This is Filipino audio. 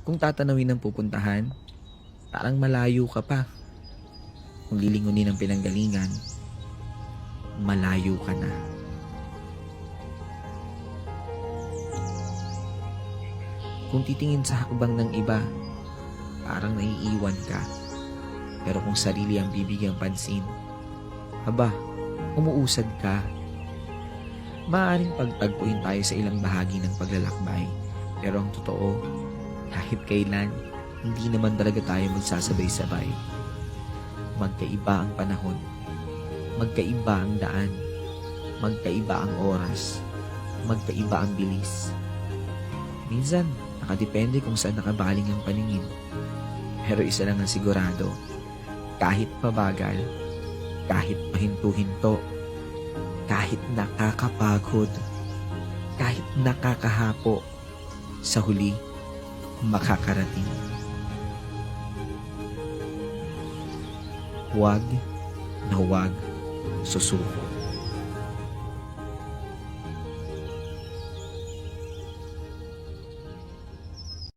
Kung tatanawin ang pupuntahan, parang malayo ka pa. Kung lilingunin ang pinanggalingan, malayo ka na. Kung titingin sa hakbang ng iba, parang naiiwan ka. Pero kung sarili ang bibigyang pansin, aba, umuusad ka. Maaaring pagtagpuin tayo sa ilang bahagi ng paglalakbay. Pero ang totoo, kahit kailan, hindi naman talaga tayo magsasabay-sabay. Magkaiba ang panahon, magkaiba ang daan, magkaiba ang oras, magkaiba ang bilis. Minsan, nakadepende kung saan nakabaling ang paningin. Pero isa lang ang sigurado, kahit mabagal, kahit pahinto-hinto, kahit nakakapagod, kahit nakakahapo, sa huli, makakarating. Huwag na huwag susuko.